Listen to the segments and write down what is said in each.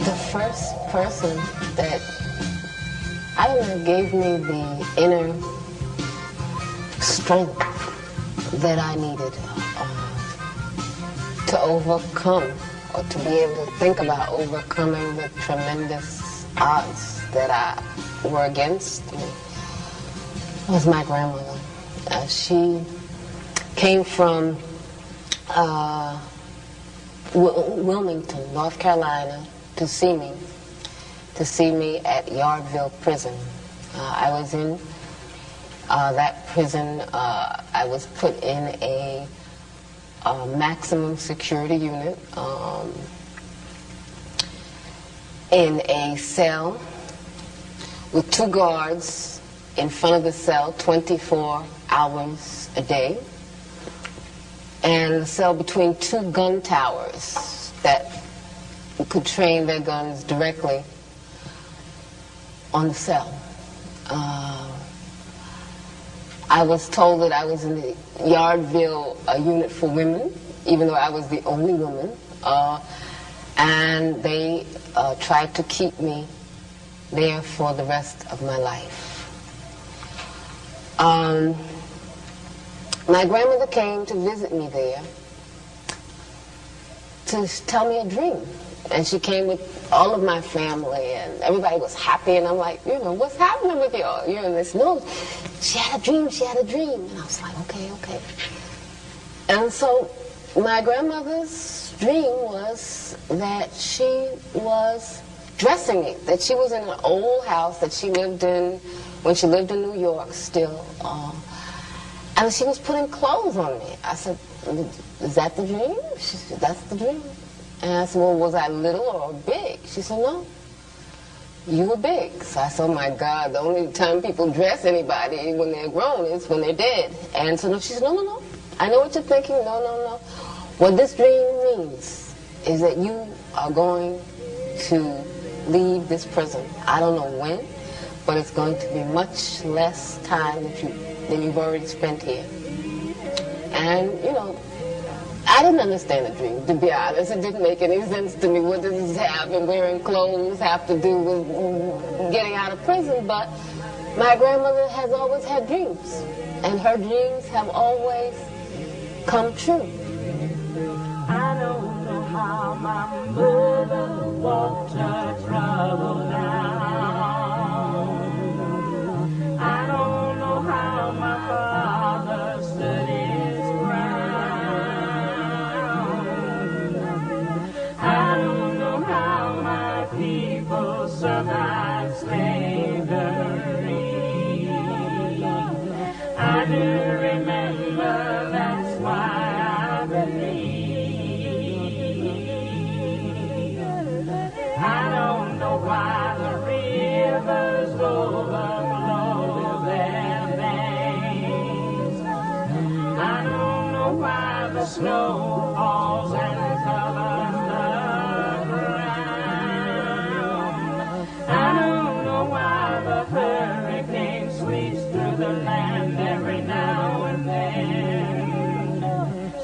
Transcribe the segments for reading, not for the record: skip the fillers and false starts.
The first person that, I don't know, gave me the inner strength that I needed to overcome, or to be able to think about overcoming the tremendous odds that were against me, was my grandmother. She came from Wilmington, North Carolina, to see me at Yardville Prison. I was in that prison. I was put in a maximum security unit, in a cell with 2 guards in front of the cell 24 hours a day, and a cell between 2 gun towers that could train their guns directly on the cell. I was told that I was in the Yardville unit for women, even though I was the only woman, and they tried to keep me there for the rest of my life. My grandmother came to visit me there to tell me a dream. And she came with all of my family, and everybody was happy, and I'm like, what's happening with y'all? This, no, she had a dream. And I was like, okay. And so my grandmother's dream was that she was dressing me, that she was in an old house that she lived in when she lived in New York still, and she was putting clothes on me. I said, is that the dream? She said, that's the dream. And I said, well, was I little or big? She said, no, you were big. So I said, oh my God, the only time people dress anybody when they're grown is when they're dead. And so she said, no, I know what you're thinking, no. What this dream means is that you are going to leave this prison. I don't know when, but it's going to be much less time than you've already spent here. And, I didn't understand the dream, to be honest. It didn't make any sense to me. What does this have and wearing clothes have to do with getting out of prison? But my grandmother has always had dreams, and her dreams have always come true. I don't know how my mother walked her trouble down. I don't know how my father stood his ground. I don't know how my people survived slavery. I do remember, that's why I believe. I don't know why the rivers overflow their banks. I don't know why the snow falls and covers the ground. I don't know why the hurricane sweeps through the land every now and then.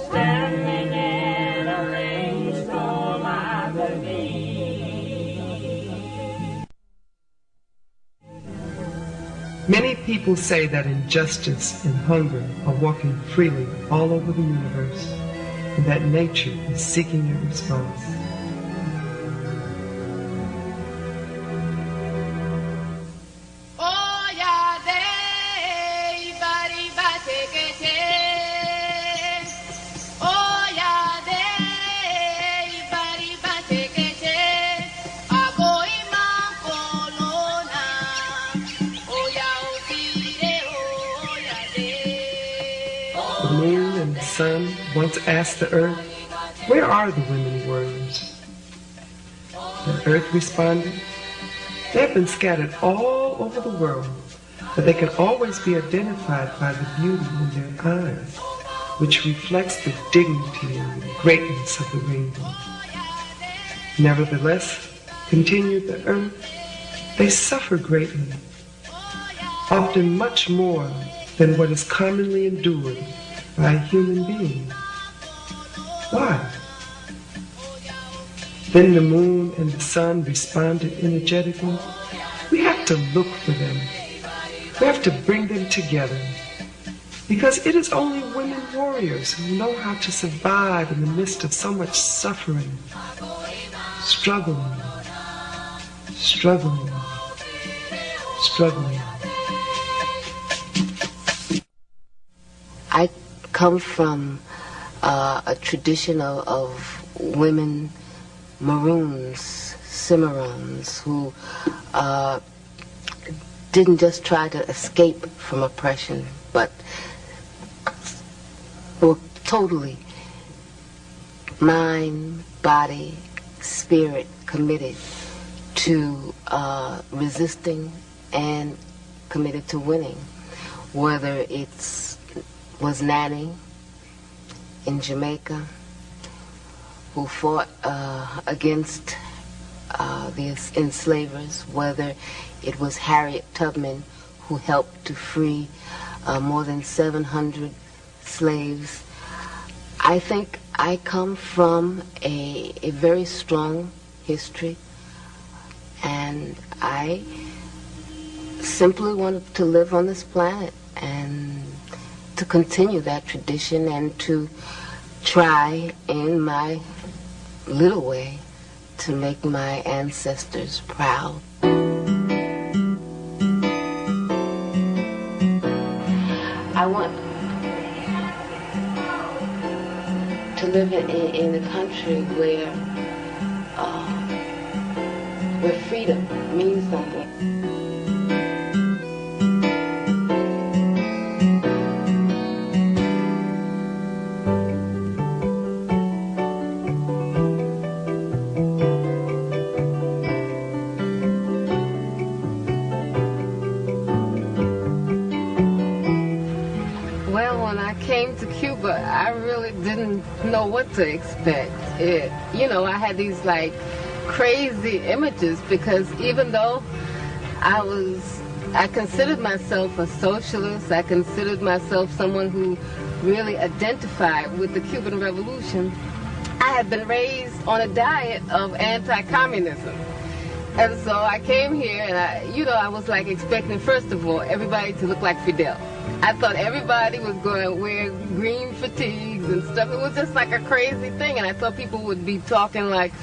Standing in a rainstorm, I believe. Many people say that injustice and hunger are walking freely all over the universe, and that nature is seeking a response. The moon and the sun once asked the earth, where are the women warriors? The earth responded, they have been scattered all over the world, but they can always be identified by the beauty in their eyes, which reflects the dignity and the greatness of the rainbow. Nevertheless, continued the earth, they suffer greatly, often much more than what is commonly endured by a human being. Why? Then the moon and the sun responded energetically. We have to look for them. We have to bring them together. Because it is only women warriors who know how to survive in the midst of so much suffering, struggling, struggling, struggling. I come from a tradition of women maroons, cimarrones, who didn't just try to escape from oppression, but were totally mind, body, spirit committed to resisting and committed to winning. Whether was Nanny in Jamaica, who fought against the enslavers, whether it was Harriet Tubman, who helped to free more than 700 slaves. I think I come from a very strong history, and I simply wanted to live on this planet and to continue that tradition and to try in my little way to make my ancestors proud. I want to live in a country where freedom means something. To Cuba, I really didn't know what to expect. I had these like crazy images, because even though I considered myself a socialist, I considered myself someone who really identified with the Cuban Revolution, I had been raised on a diet of anti-communism. And so I came here and I was like expecting, first of all, everybody to look like Fidel. I thought everybody was going to wear green fatigues and stuff. It was just like a crazy thing, and I thought people would be talking like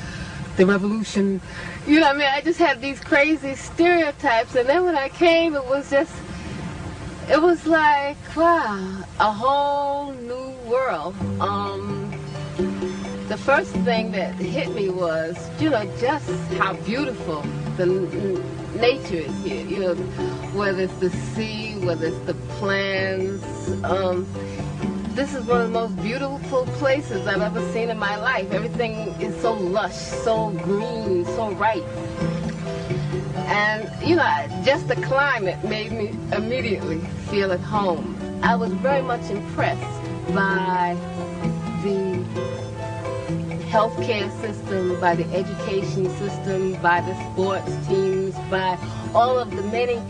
the revolution. I just had these crazy stereotypes, and then when I came, it was like, wow, a whole new world. The first thing that hit me was, just how beautiful the nature is here. Whether it's the sea, whether it's the plants. This is one of the most beautiful places I've ever seen in my life. Everything is so lush, so green, so ripe. And, just the climate made me immediately feel at home. I was very much impressed by the healthcare system, by the education system, by the sports teams, by all of the many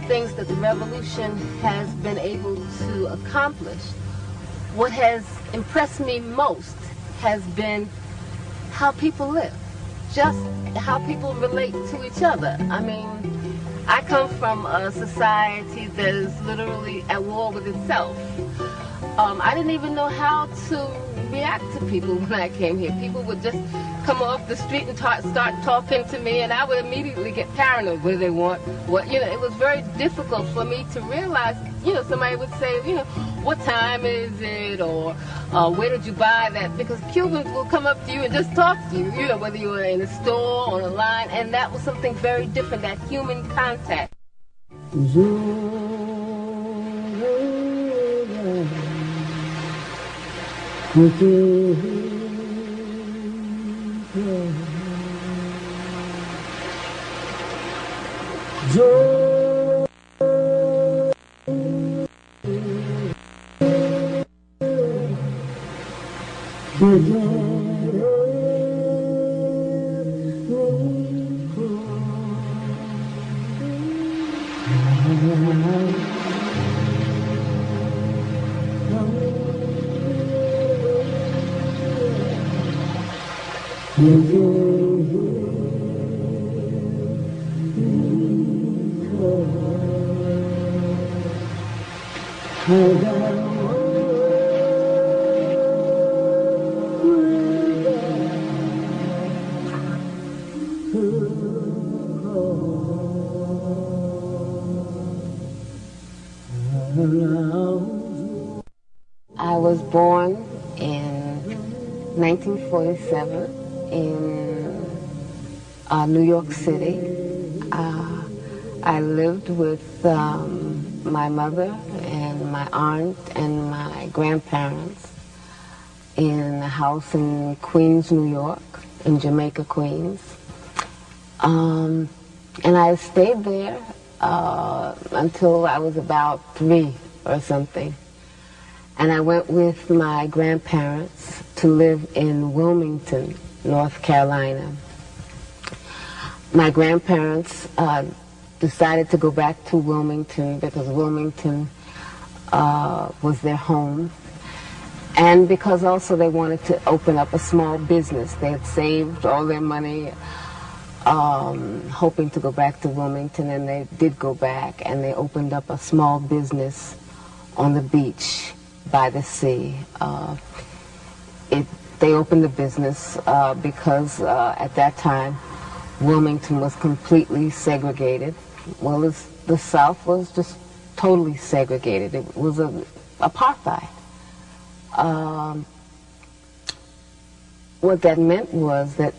things that the revolution has been able to accomplish. What has impressed me most has been how people live, just how people relate to each other. I come from a society that is literally at war with itself. I didn't even know how to react to people when I came here. People would just come off the street and start talking to me, and I would immediately get paranoid. What do they want? It was very difficult for me to realize, somebody would say, what time is it? Or where did you buy that? Because Cubans will come up to you and just talk to you, whether you were in a store, on a line, and that was something very different, that human contact. I was born in 1947 in New York City. I lived with my mother and my aunt and my grandparents in a house in Queens, New York, in Jamaica, Queens. And I stayed there until I was about 3 or something. And I went with my grandparents to live in Wilmington, North Carolina. My grandparents decided to go back to Wilmington because Wilmington was their home. And because also they wanted to open up a small business. They had saved all their money hoping to go back to Wilmington, and they did go back, and they opened up a small business on the beach by the sea. They opened the business because at that time Wilmington was completely segregated. Well, the South was just totally segregated. It was apartheid. What that meant was that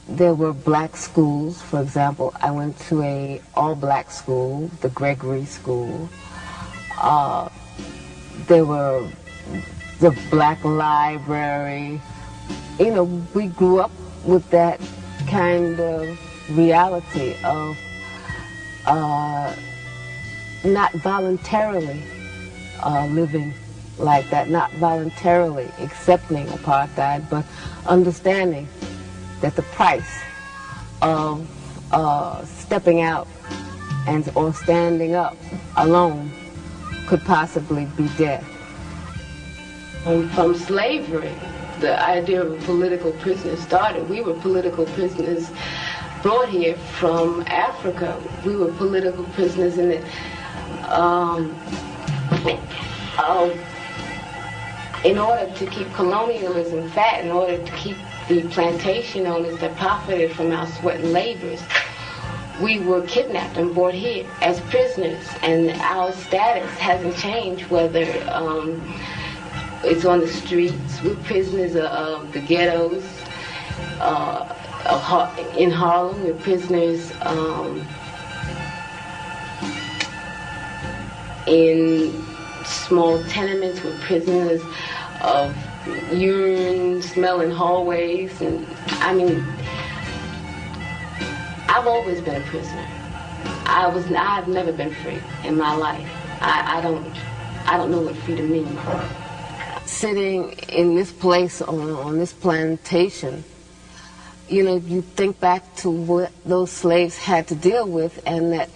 there were black schools. For example, I went to a all-black school, the Gregory School. There were the black library. You know, we grew up with that kind of reality of not voluntarily living like that, not voluntarily accepting apartheid, but understanding that the price of stepping out or standing up alone could possibly be death. And from slavery, the idea of a political prisoner started. We were political prisoners brought here from Africa. We were political prisoners in it. In order to keep colonialism fat, in order to keep the plantation owners that profited from our sweat and labors, we were kidnapped and brought here as prisoners, and our status hasn't changed, whether it's on the streets. We're prisoners of the ghettos in Harlem. We're prisoners in small tenements. We're prisoners of urine-smelling hallways. And I mean, I've always been a prisoner. I've never been free in my life. I don't know what freedom means. Sitting in this place on this plantation, you know, you think back to what those slaves had to deal with, and that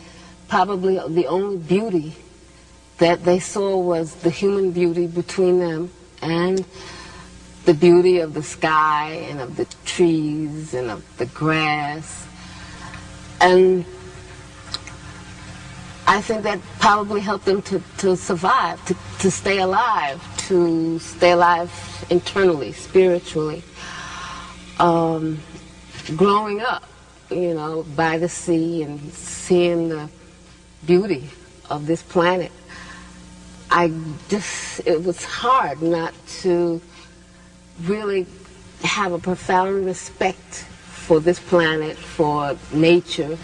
probably the only beauty that they saw was the human beauty between them and the beauty of the sky and of the trees and of the grass. And I think that probably helped them to survive, to stay alive internally, spiritually. Growing up, you know, by the sea and seeing the beauty of this planet, it was hard not to really have a profound respect for this planet, for nature.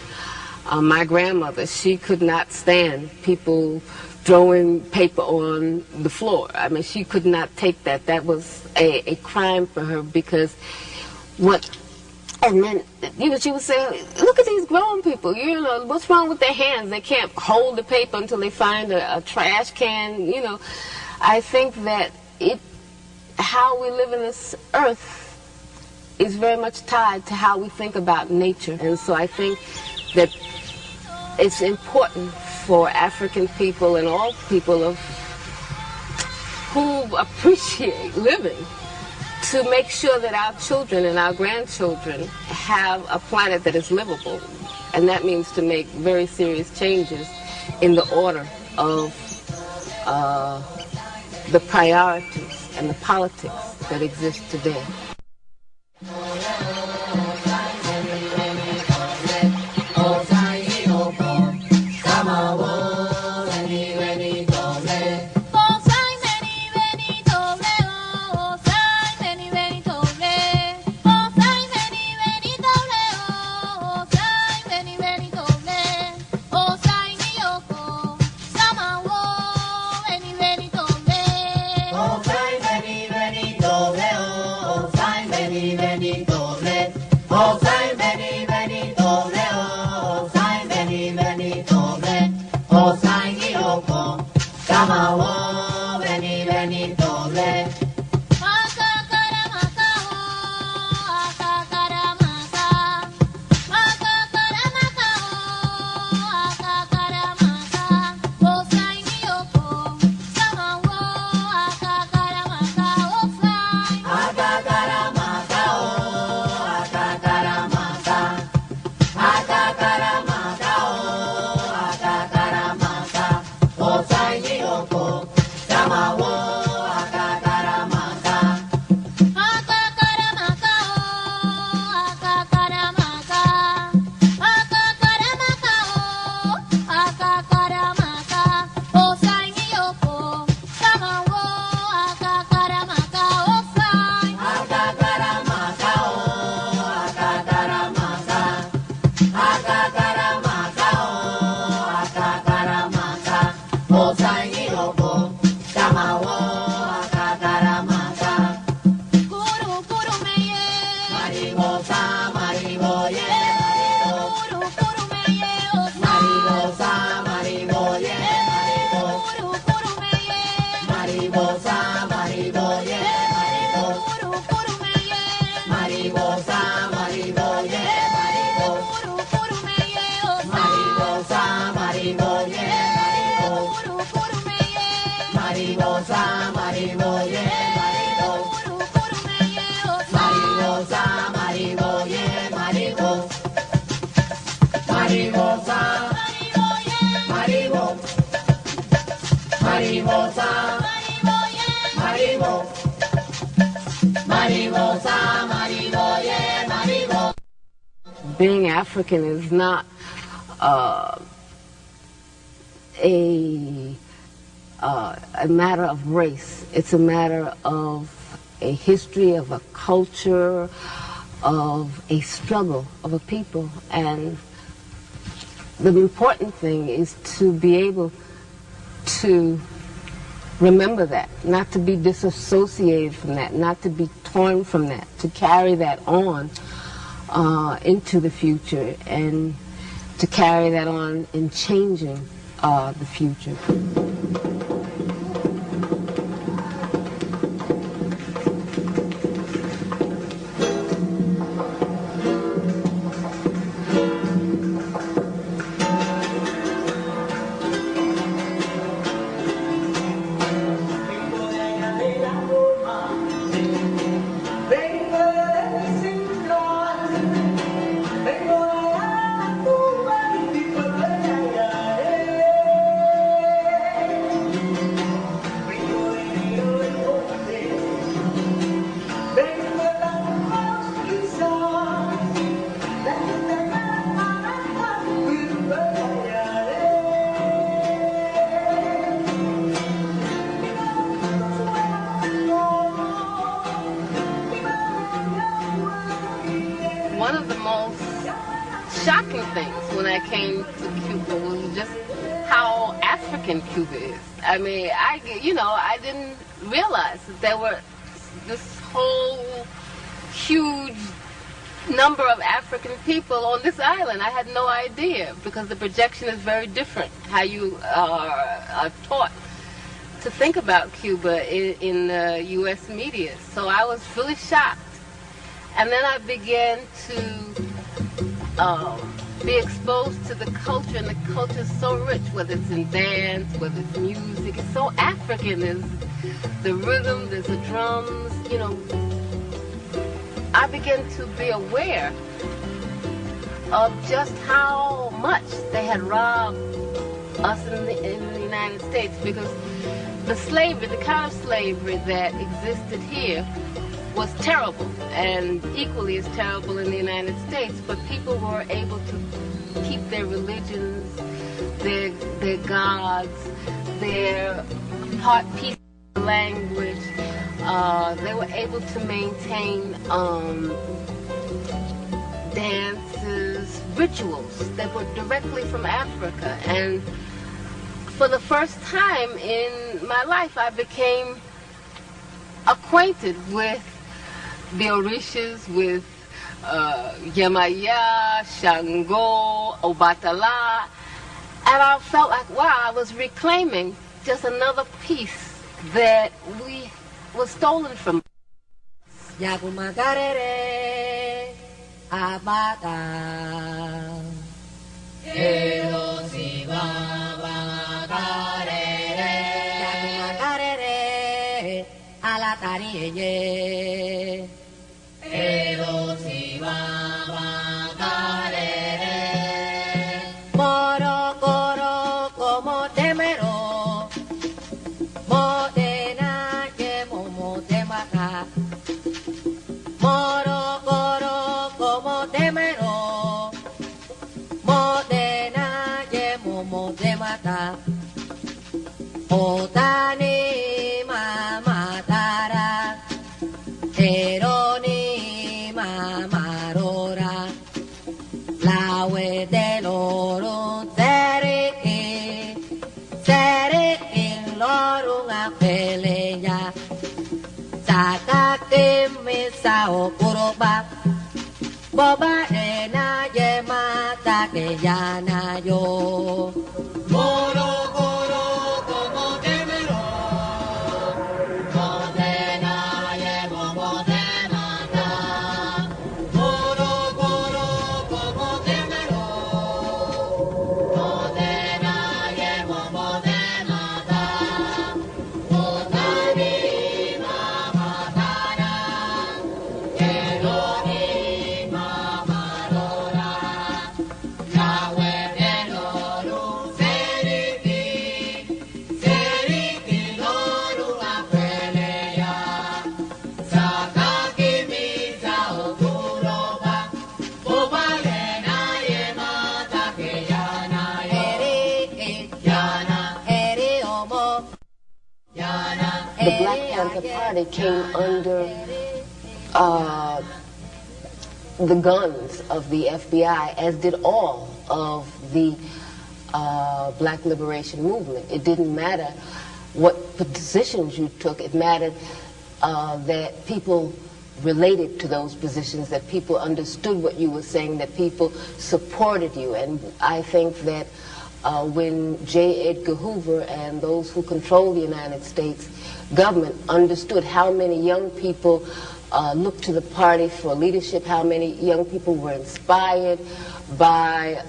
My grandmother, she could not stand people throwing paper on the floor. I mean, she could not take that. That was a crime for her, because and then, you know, she would say, look at these grown people, you know, what's wrong with their hands? They can't hold the paper until they find a trash can, you know. I think that how we live in this earth is very much tied to how we think about nature. And so I think that it's important for African people and all people who appreciate living to make sure that our children and our grandchildren have a planet that is livable. And that means to make very serious changes in the order of the priorities and the politics that exist today. Being African is not a matter of race. It's a matter of a history, of a culture, of a struggle of a people. And the important thing is to be able to remember that, not to be disassociated from that, not to be torn from that, to carry that on into the future and to carry that on in changing the future. One of the most shocking things when I came to Cuba was just how African Cuba is. I mean, I didn't realize that there were this whole huge number of African people on this island. I had no idea, because the projection is very different, how you are taught to think about Cuba in the U.S. media. So I was really shocked. And then I began to be exposed to the culture, and the culture is so rich, whether it's in dance, whether it's music. It's so African. There's the rhythm, there's the drums, I began to be aware of just how much they had robbed us in the United States, because the slavery, the kind of slavery that existed here was terrible and equally as terrible in the United States, but people were able to keep their religions, their gods, their part piece of language. They were able to maintain dances, rituals that were directly from Africa. And for the first time in my life, I became acquainted with the Orishas, with Yemaya, Shango, Obatala, and I felt like, wow, I was reclaiming just another piece that was stolen from. Yagumagarere, Abada, Erosiba, Yagumagarere, Alatariye, Erosiba, Moro, Coro, como temero, Modena, que momo te mata. Moro, coro, como temero, Modena, que momo te mata. Otani, mamatara, Eroni, mamarora, la we del oro, seriki, loro, a peleya. Sakake misa okuroba, boba ena yema take yana yo. Moro coro como temero, modena yemo modena da. Moro coro como temero, modena yemo modena da. Otani The Black Panther Party came under the guns of the FBI, as did all of the Black Liberation Movement. It didn't matter what positions you took. It mattered that people related to those positions, that people understood what you were saying, that people supported you. And I think that when J. Edgar Hoover and those who control the United States government understood how many young people looked to the party for leadership, how many young people were inspired by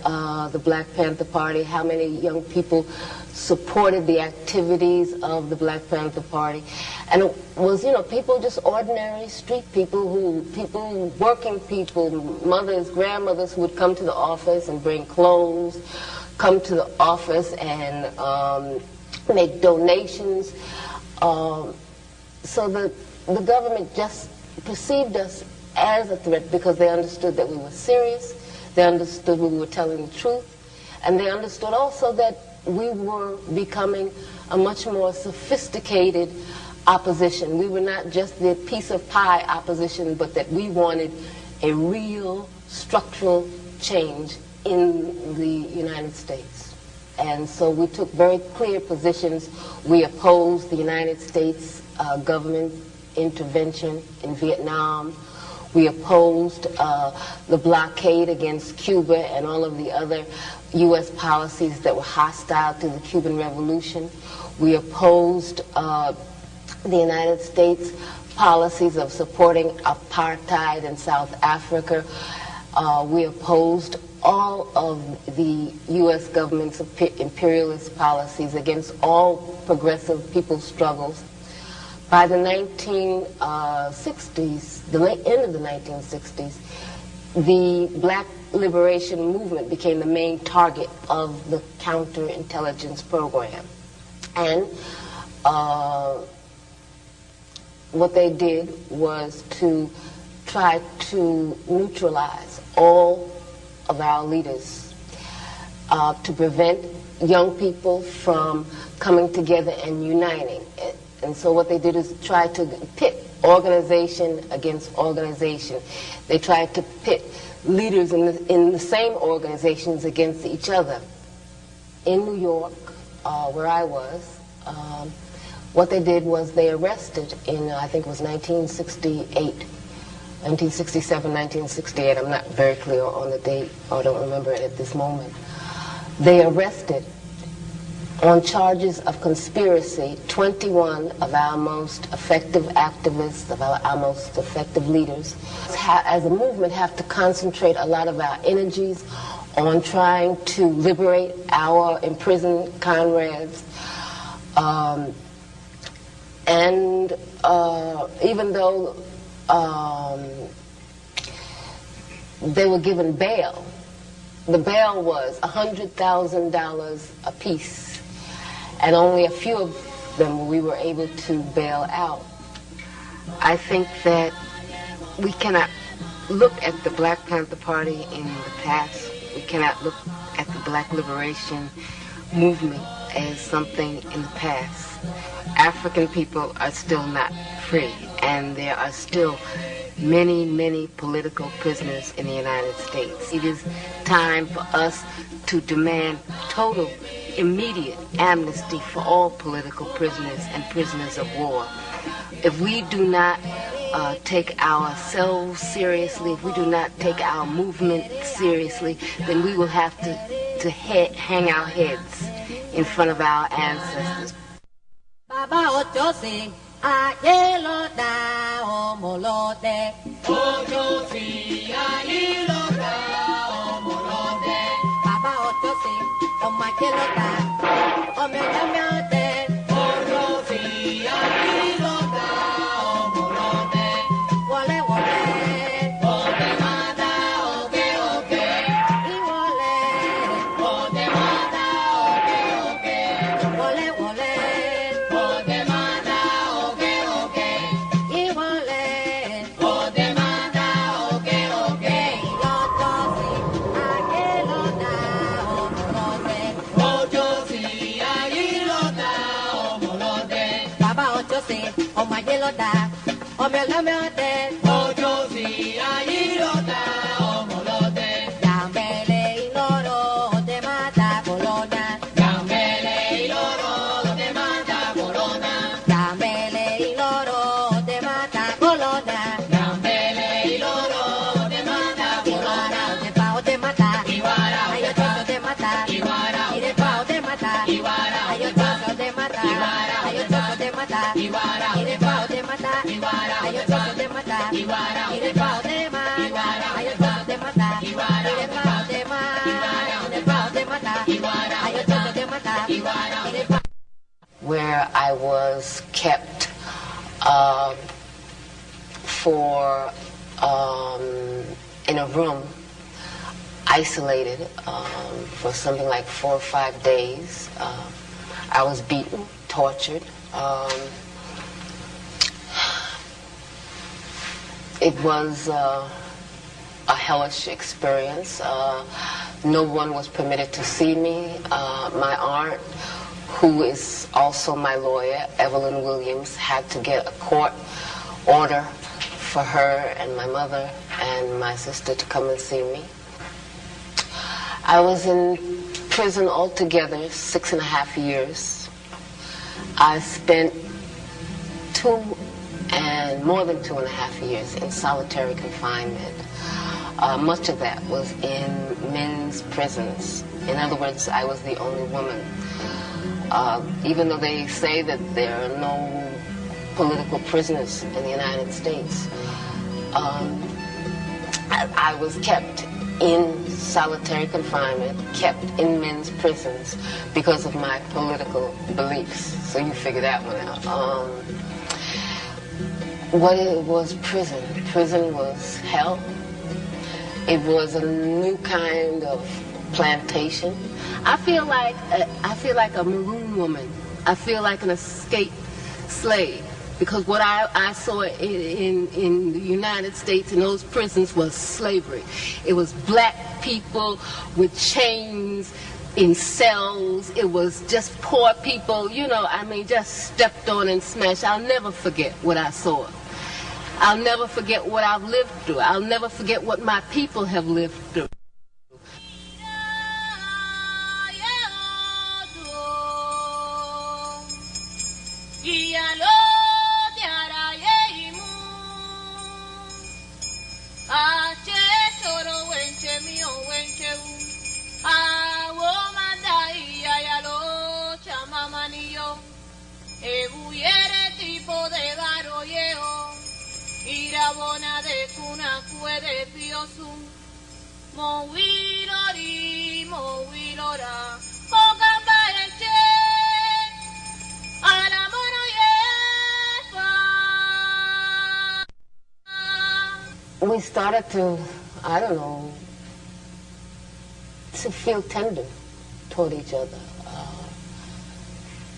the Black Panther Party, how many young people supported the activities of the Black Panther Party. And it was, you know, people, just ordinary street people, working people, mothers, grandmothers who would come to the office and bring clothes, come to the office and make donations. So the government just perceived us as a threat because they understood that we were serious, they understood we were telling the truth, and they understood also that we were becoming a much more sophisticated opposition. We were not just the piece of pie opposition, but that we wanted a real structural change in the United States. And so we took very clear positions. We opposed the United States government intervention in Vietnam. We opposed the blockade against Cuba and all of the other U.S. policies that were hostile to the Cuban Revolution. We opposed the United States policies of supporting apartheid in South Africa. We opposed all of the U.S. government's imperialist policies against all progressive people's struggles. By the 1960s, the end of the 1960s, the black liberation movement became the main target of the counterintelligence program. And what they did was to try to neutralize all of our leaders, to prevent young people from coming together and uniting. And so what they did is try to pit organization against organization. They tried to pit leaders in the same organizations against each other. In New York, where I was, what they did was they arrested in, I think it was 1967, 1968, I'm not very clear on the date, or don't remember it at this moment. They arrested on charges of conspiracy 21 of our most effective activists, of our most effective leaders. As a movement, have to concentrate a lot of our energies on trying to liberate our imprisoned comrades. Even though they were given bail, the bail was $100,000 apiece. And only a few of them we were able to bail out. I think that we cannot look at the Black Panther Party in the past. We cannot look at the Black Liberation Movement as something in the past. African people are still not free, and there are still many, many political prisoners in the United States. It is time for us to demand total, immediate amnesty for all political prisoners and prisoners of war. If we do not take ourselves seriously, if we do not take our movement seriously, then we will have to hang our heads in front of our ancestors. Baba Ochosi, ayelo da omolode. Ochosi, ayelo da omolode. Baba Ochosi, omayelo da omelamode. Ochosi, ayelo da omolode. Wole wole, ode mada, oge oge. Iwole, ode mada, oge oge. Wole wole. Omelamode, Ochosi, ayilota, omolode. Yambele iloro, de mata bolona. Yambele iloro, de mata bolona. Yambele iloro, de mata bolona. Yambele iloro, de mata bolona. De pao de mata, Iwara, ayochoso de mata, Iwara, y de pao de mata, Iwara, ayochoso de mata, Iwara, ayochoso de mata, Iwara, y de pao de mata, Iwara, ayochoso de mata, Iwara, y de pao de mata, Iwara, ayochoso de mata, Iwara, y de pao de mata, Iwara, y de pao de mata, Iwara, ayochoso de mata, Iwara, y de pao. Where I was kept in a room, isolated for something like 4 or 5 days. I was beaten, tortured. It was a hellish experience. No one was permitted to see me. My aunt, who is also my lawyer, Evelyn Williams, had to get a court order for her and my mother and my sister to come and see me. I was in prison altogether 6.5 years. I spent more than 2.5 years in solitary confinement. Much of that was in men's prisons. In other words, I was the only woman. Even though they say that there are no political prisoners in the United States, I was kept in solitary confinement, kept in men's prisons because of my political beliefs. So you figure that one out. what it was prison. Prison was hell. It was a new kind of plantation. I feel like a maroon woman. I feel like an escaped slave, because what I saw in the United States in those prisons was slavery. It was black people with chains in cells. It was just poor people, you know, I mean, just stepped on and smashed. I'll never forget what I saw. I'll never forget what I've lived through. I'll never forget what my people have lived through. Irabona de cuna fue de piosum, movilori, movilora, poca pareche, a la mono yefa. We started to, I don't know, to feel tender toward each other.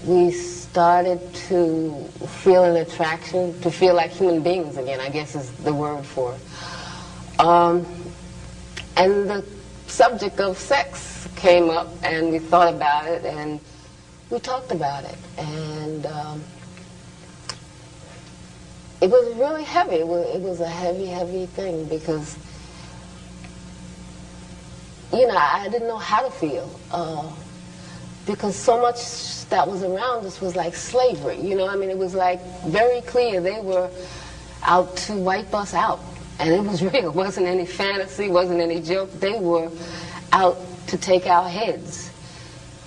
We started to feel an attraction, to feel like human beings again, I guess is the word for it. And the subject of sex came up, and we thought about it, and we talked about it. And it was really heavy. It was a heavy, heavy thing, because, you know, I didn't know how to feel. Because so much that was around us was like slavery, you know, I mean, it was like very clear they were out to wipe us out. And it was real. It wasn't any fantasy, wasn't any joke. They were out to take our heads.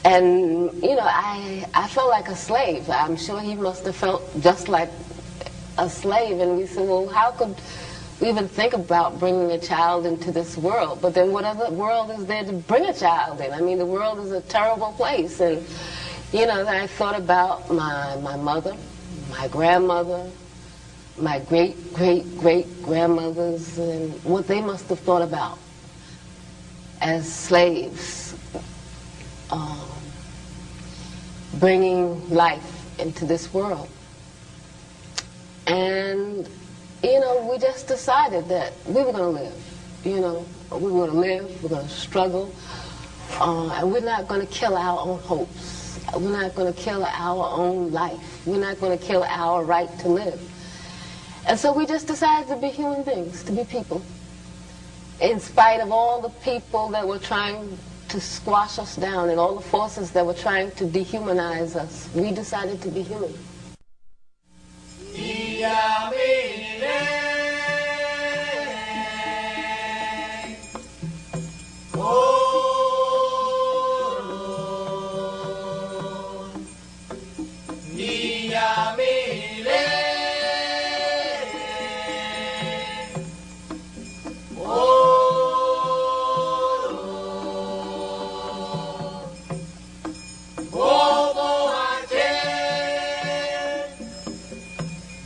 And, you know, I felt like a slave. I'm sure he must have felt just like a slave. And we said, well, how could we even think about bringing a child into this world? But then what other world is there to bring a child in? I mean, the world is a terrible place. And, you know, I thought about my mother, my grandmother, my great-great-great-grandmothers, and what they must have thought about as slaves, bringing life into this world. And, you know, we just decided that we were going to live, you know. We were going to live, we're going to struggle, and we're not going to kill our own hopes. We're not going to kill our own life. We're not going to kill our right to live. And so we just decided to be human beings, to be people. In spite of all the people that were trying to squash us down and all the forces that were trying to dehumanize us, we decided to be human.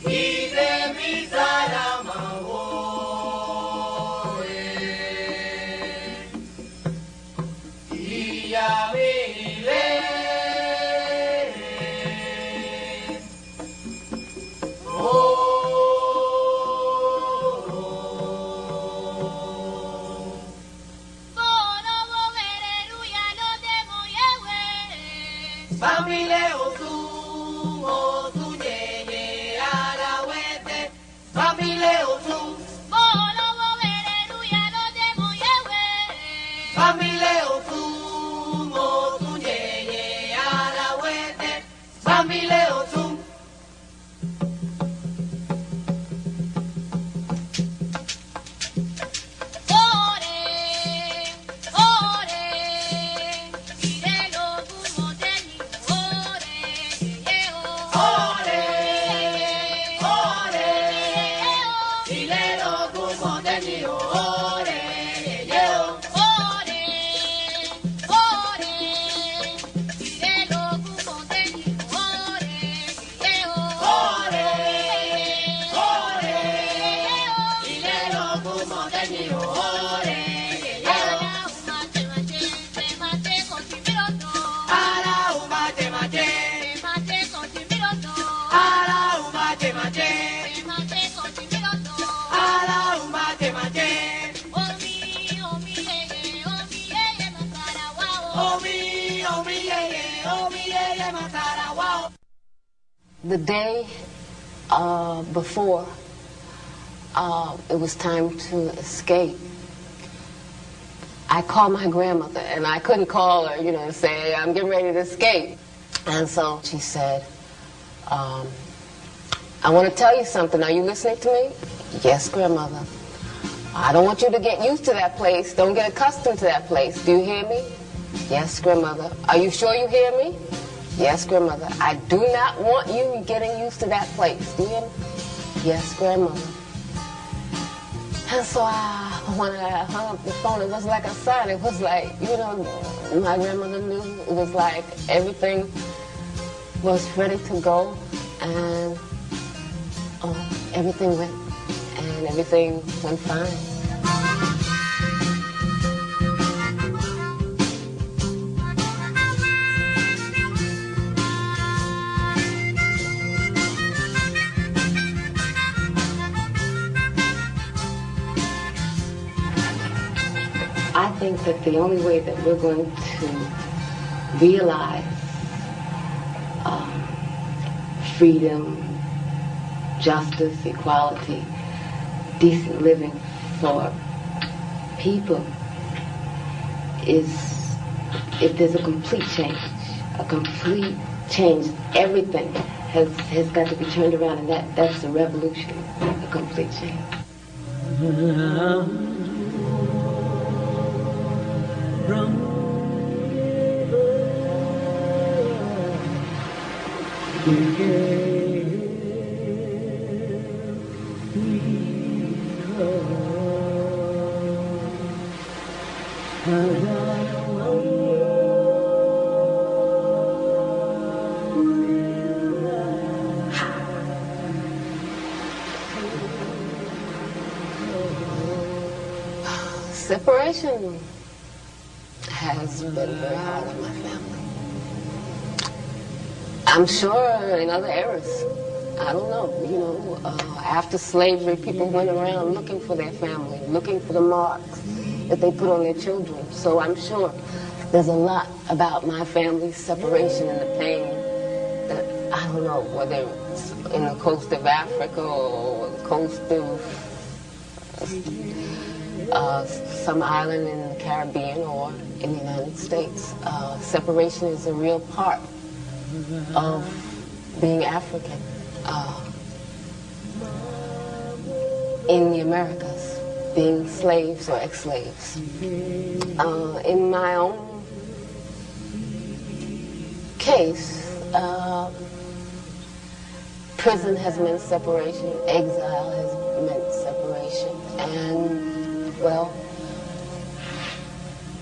Y de mi sala The day before it was time to escape, I called my grandmother, and I couldn't call her, you know, and say, I'm getting ready to escape. And so she said, I want to tell you something. Are you listening to me? Yes, grandmother. I don't want you to get used to that place. Don't get accustomed to that place. Do you hear me? Yes, grandmother. Are you sure you hear me? Yes, grandmother. I do not want you getting used to that place. Do you hear me? Yes, grandmother. And so when I hung up the phone, it was like a sign. It was like, you know, my grandmother knew. It was like everything was ready to go, and everything went fine. I think that the only way that we're going to realize freedom, justice, equality, decent living for people is if there's a complete change. A complete change. Everything has got to be turned around, and that's a revolution, a complete change. Separation has been very hard on my family. I'm sure in other eras, I don't know, you know, after slavery, people went around looking for their family, looking for the marks that they put on their children. So I'm sure there's a lot about my family's separation and the pain that, I don't know, whether it's in the coast of Africa or the coast of some island in the Caribbean or in the United States. Separation is a real part of being African in the Americas, being slaves or ex-slaves. In my own case, prison has meant separation, exile has meant separation, and well,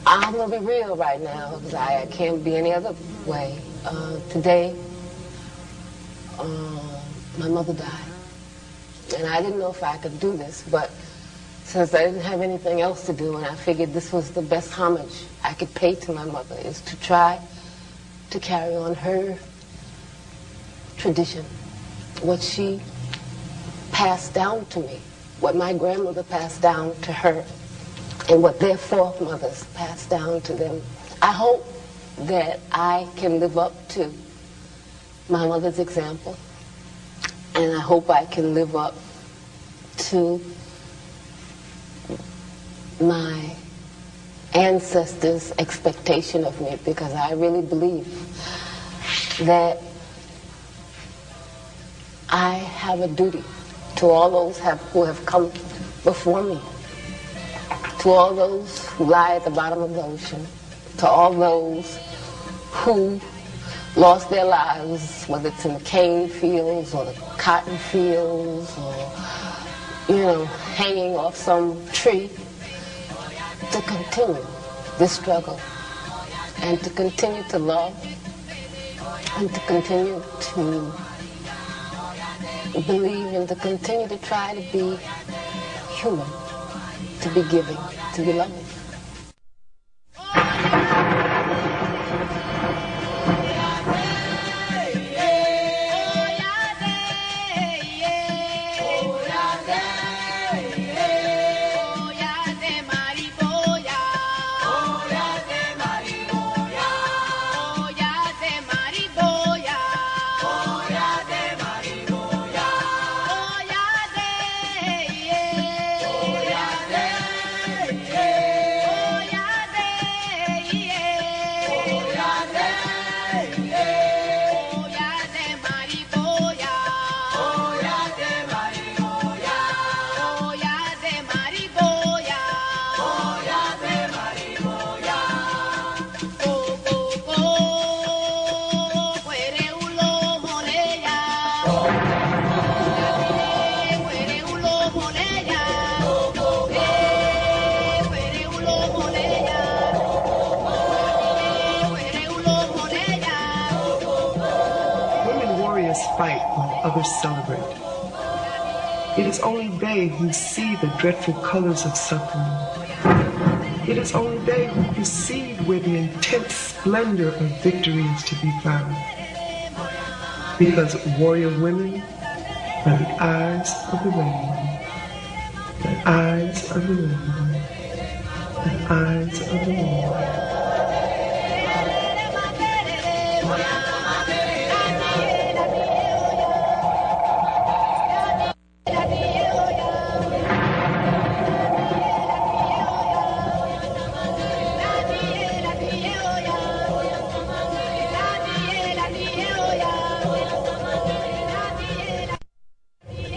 I'm going to be real right now because I can't be any other way. Today, my mother died. And I didn't know if I could do this, but since I didn't have anything else to do, and I figured this was the best homage I could pay to my mother, is to try to carry on her tradition, what she passed down to me, what my grandmother passed down to her, and what their foremothers passed down to them. I hope that I can live up to my mother's example, and I hope I can live up to my ancestors' expectation of me, because I really believe that I have a duty to all those who have come before me, to all those who lie at the bottom of the ocean, to all those who lost their lives, whether it's in the cane fields or the cotton fields or, you know, hanging off some tree, to continue this struggle and to continue to love and to continue to believe and to continue to try to be human to be giving, to be loving. Fight while others celebrate. It is only they who see the dreadful colors of suffering. It is only they who perceive where the intense splendor of victory is to be found. Because warrior women are the eyes of the rainbow, the eyes of the rainbow, the eyes of the rainbow.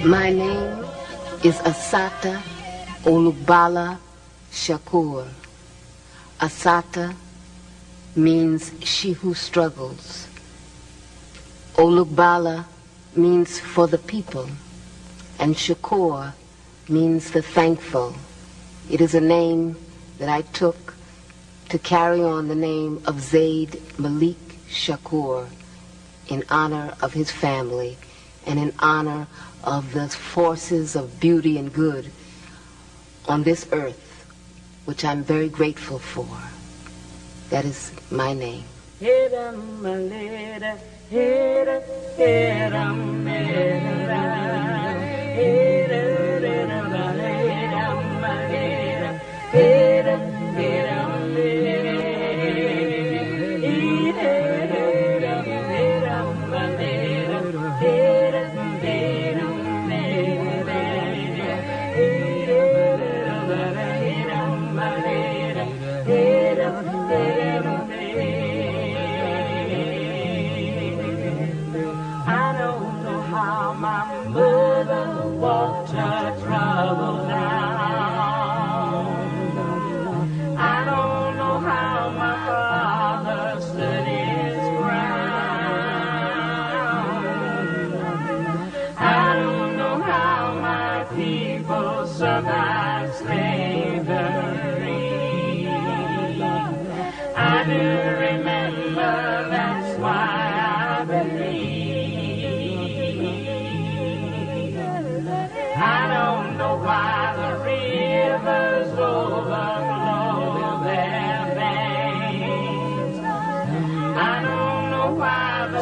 My name is Assata Shakur. Assata means she who struggles. Olugbala means for the people, and Shakur means the thankful. It is a name that I took to carry on the name of Zaid Malik Shakur in honor of his family and in honor of the forces of beauty and good on this earth, which I'm very grateful for. That is my name.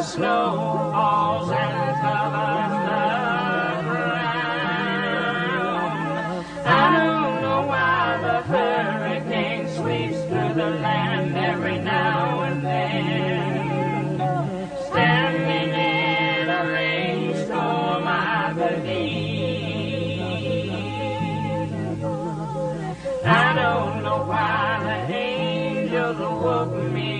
Snow falls and covers the ground. I don't know why the hurricane sweeps through the land every now and then. Standing in a rainstorm, I believe. I don't know why the angels woke me